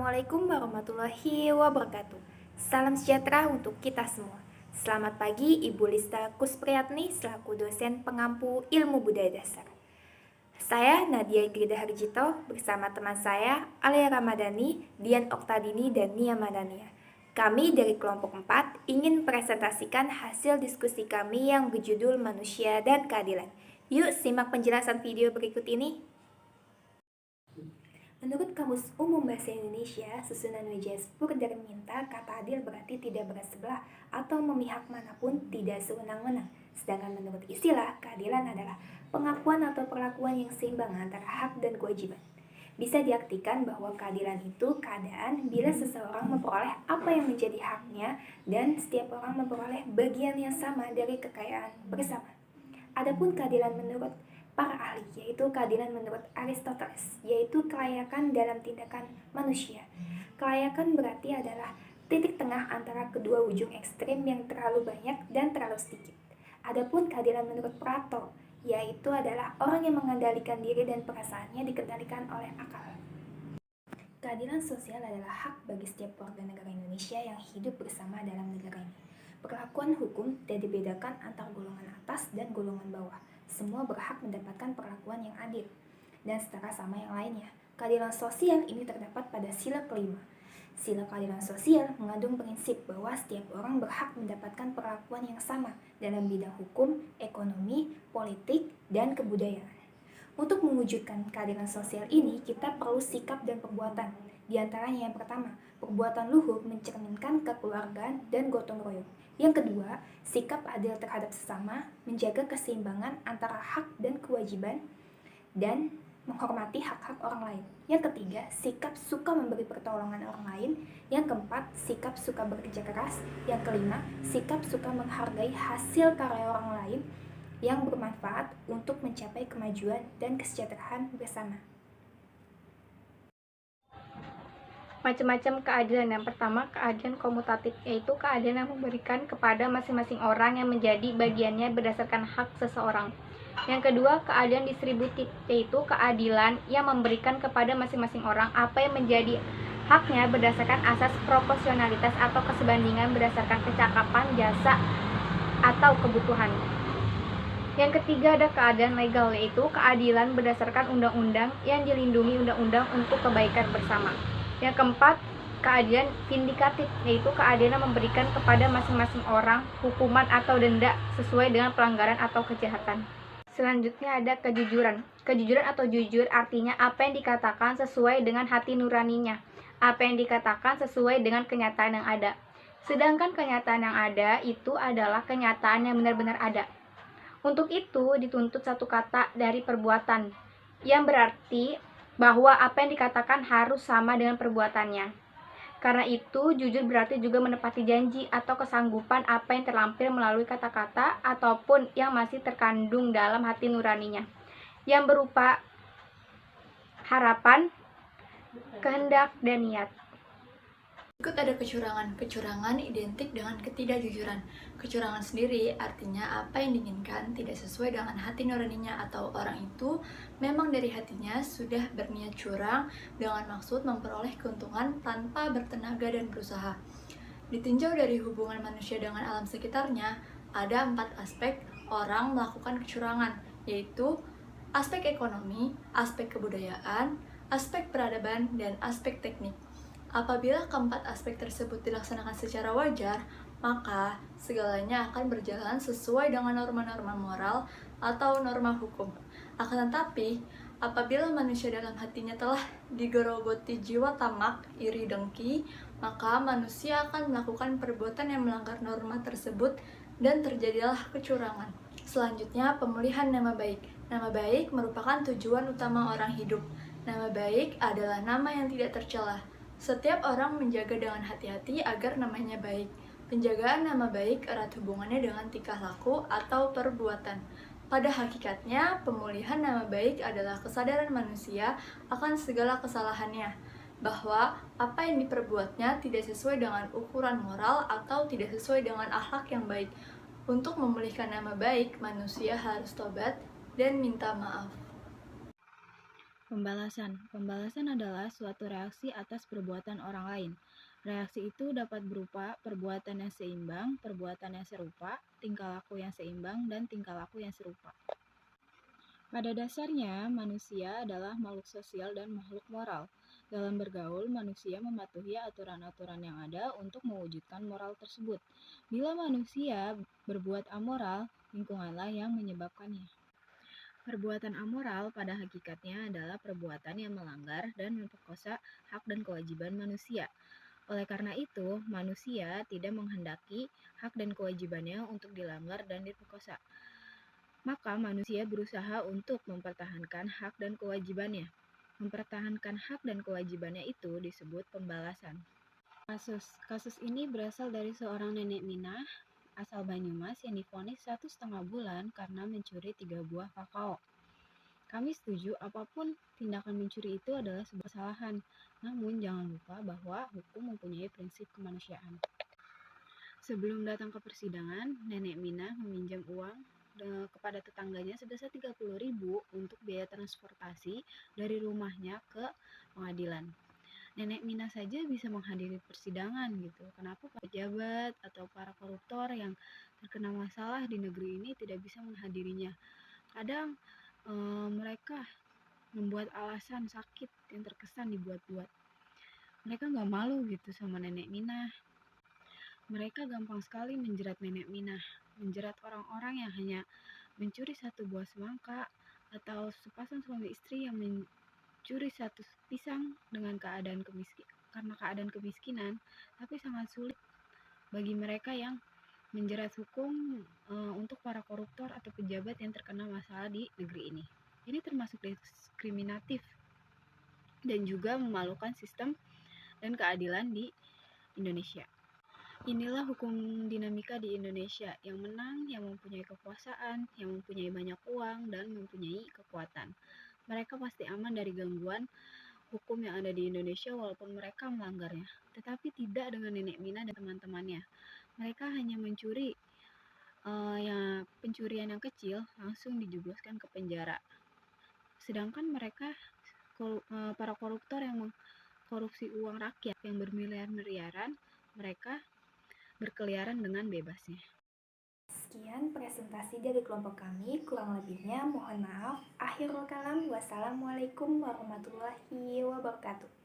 Assalamualaikum warahmatullahi wabarakatuh. Salam sejahtera untuk kita semua. Selamat pagi Ibu Lista Kuspriyatni selaku dosen pengampu ilmu budaya dasar. Saya Nadia Grida Harjito bersama teman saya Alia Ramadhani, Dian Oktadini, dan Nia Madania. Kami dari kelompok 4 ingin presentasikan hasil diskusi kami yang berjudul Manusia dan Keadilan. Yuk simak penjelasan video berikut ini. Menurut Kamus Umum Bahasa Indonesia, susunan WJS Purdarminta, kata adil berarti tidak berat sebelah atau memihak manapun, tidak sewenang-wenang. Sedangkan menurut istilah, keadilan adalah pengakuan atau perlakuan yang seimbang antara hak dan kewajiban. Bisa diartikan bahwa keadilan itu keadaan bila seseorang memperoleh apa yang menjadi haknya dan setiap orang memperoleh bagian yang sama dari kekayaan bersama. Adapun keadilan menurut para ahli, yaitu keadilan menurut Aristoteles, yaitu kelayakan dalam tindakan manusia. Kelayakan berarti adalah titik tengah antara kedua ujung ekstrem yang terlalu banyak dan terlalu sedikit. Adapun keadilan menurut Plato, yaitu adalah orang yang mengendalikan diri dan perasaannya dikendalikan oleh akal. Keadilan sosial adalah hak bagi setiap warga negara Indonesia yang hidup bersama dalam negara ini. Perlakuan hukum tidak dibedakan antar golongan atas dan golongan bawah. Semua berhak mendapatkan perlakuan yang adil dan setara sama yang lainnya. Keadilan sosial ini terdapat pada sila kelima. Sila keadilan sosial mengandung prinsip bahwa setiap orang berhak mendapatkan perlakuan yang sama dalam bidang hukum, ekonomi, politik, dan kebudayaan. Untuk mewujudkan keadilan sosial ini, kita perlu sikap dan perbuatan. Di antaranya yang pertama, perbuatan luhur mencerminkan kekeluargaan dan gotong royong. Yang kedua, sikap adil terhadap sesama, menjaga keseimbangan antara hak dan kewajiban, dan menghormati hak-hak orang lain. Yang ketiga, sikap suka memberi pertolongan orang lain. Yang keempat, sikap suka bekerja keras. Yang kelima, sikap suka menghargai hasil karya orang lain yang bermanfaat untuk mencapai kemajuan dan kesejahteraan bersama. Macam-macam keadilan. Yang pertama, keadilan komutatif, yaitu keadilan yang memberikan kepada masing-masing orang yang menjadi bagiannya berdasarkan hak seseorang. Yang kedua, keadilan distributif, yaitu keadilan yang memberikan kepada masing-masing orang apa yang menjadi haknya berdasarkan asas proporsionalitas atau kesebandingan berdasarkan kecakapan, jasa, atau kebutuhan. Yang ketiga ada keadilan legal, yaitu keadilan berdasarkan undang-undang yang dilindungi undang-undang untuk kebaikan bersama. Yang keempat, keadilan vindikatif, yaitu keadilan memberikan kepada masing-masing orang hukuman atau denda sesuai dengan pelanggaran atau kejahatan. Selanjutnya ada kejujuran. Kejujuran atau jujur artinya apa yang dikatakan sesuai dengan hati nuraninya, apa yang dikatakan sesuai dengan kenyataan yang ada. Sedangkan kenyataan yang ada itu adalah kenyataan yang benar-benar ada. Untuk itu dituntut satu kata dari perbuatan, yang berarti bahwa apa yang dikatakan harus sama dengan perbuatannya. Karena itu, jujur berarti juga menepati janji atau kesanggupan apa yang terlampir melalui kata-kata ataupun yang masih terkandung dalam hati nuraninya, yang berupa harapan, kehendak, dan niat. Berikut ada kecurangan. Kecurangan identik dengan ketidakjujuran. Kecurangan sendiri artinya apa yang diinginkan tidak sesuai dengan hati nuraninya atau orang itu memang dari hatinya sudah berniat curang dengan maksud memperoleh keuntungan tanpa bertenaga dan berusaha. Ditinjau dari hubungan manusia dengan alam sekitarnya, ada 4 aspek orang melakukan kecurangan, yaitu aspek ekonomi, aspek kebudayaan, aspek peradaban, dan aspek teknik. Apabila keempat aspek tersebut dilaksanakan secara wajar, maka segalanya akan berjalan sesuai dengan norma-norma moral atau norma hukum. Akan tetapi, apabila manusia dalam hatinya telah digerogoti jiwa tamak, iri, dengki, maka manusia akan melakukan perbuatan yang melanggar norma tersebut dan terjadilah kecurangan. Selanjutnya, pemulihan nama baik. Nama baik merupakan tujuan utama orang hidup. Nama baik adalah nama yang tidak tercela. Setiap orang menjaga dengan hati-hati agar namanya baik. Penjagaan nama baik erat hubungannya dengan tingkah laku atau perbuatan. Pada hakikatnya, pemulihan nama baik adalah kesadaran manusia akan segala kesalahannya, bahwa apa yang diperbuatnya tidak sesuai dengan ukuran moral atau tidak sesuai dengan akhlak yang baik. Untuk memulihkan nama baik, manusia harus tobat dan minta maaf. Pembalasan. Pembalasan adalah suatu reaksi atas perbuatan orang lain. Reaksi itu dapat berupa perbuatan yang seimbang, perbuatan yang serupa, tingkah laku yang seimbang, dan tingkah laku yang serupa. Pada dasarnya, manusia adalah makhluk sosial dan makhluk moral. Dalam bergaul, manusia mematuhi aturan-aturan yang ada untuk mewujudkan moral tersebut. Bila manusia berbuat amoral, lingkunganlah yang menyebabkannya. Perbuatan amoral pada hakikatnya adalah perbuatan yang melanggar dan memperkosa hak dan kewajiban manusia. Oleh karena itu, manusia tidak menghendaki hak dan kewajibannya untuk dilanggar dan diperkosa. Maka manusia berusaha untuk mempertahankan hak dan kewajibannya. Mempertahankan hak dan kewajibannya itu disebut pembalasan. Kasus ini berasal dari seorang nenek Minah asal Banyumas yang divonis 1,5 bulan karena mencuri 3 buah kakao. Kami setuju apapun tindakan mencuri itu adalah sebuah kesalahan. Namun jangan lupa bahwa hukum mempunyai prinsip kemanusiaan. Sebelum datang ke persidangan, Nenek Minah meminjam uang kepada tetangganya sebesar 30.000 untuk biaya transportasi dari rumahnya ke pengadilan. Nenek Mina saja bisa menghadiri persidangan gitu. Kenapa pejabat atau para koruptor yang terkena masalah di negeri ini tidak bisa menghadirinya? Kadang mereka membuat alasan sakit yang terkesan dibuat-buat. Mereka nggak malu gitu sama Nenek Mina. Mereka gampang sekali menjerat Nenek Mina, menjerat orang-orang yang hanya mencuri 1 buah semangka atau sepasang suami istri yang mencuri 1 pisang karena keadaan kemiskinan, tapi sangat sulit bagi mereka yang menjerat hukum untuk para koruptor atau pejabat yang terkena masalah di negeri ini. Ini termasuk diskriminatif dan juga memalukan sistem dan keadilan di Indonesia. Inilah hukum dinamika di Indonesia, yang menang, yang mempunyai kekuasaan, yang mempunyai banyak uang, dan mempunyai kekuatan. Mereka pasti aman dari gangguan hukum yang ada di Indonesia walaupun mereka melanggarnya. Tetapi tidak dengan Nenek Mina dan teman-temannya. Mereka hanya mencuri pencurian yang kecil langsung dijebloskan ke penjara. Sedangkan mereka para koruptor yang mengkorupsi uang rakyat yang bermiliar-miliaran, mereka berkeliaran dengan bebasnya. Sekian presentasi dari kelompok kami, kurang lebihnya mohon maaf. Akhirul kalam, wassalamualaikum warahmatullahi wabarakatuh.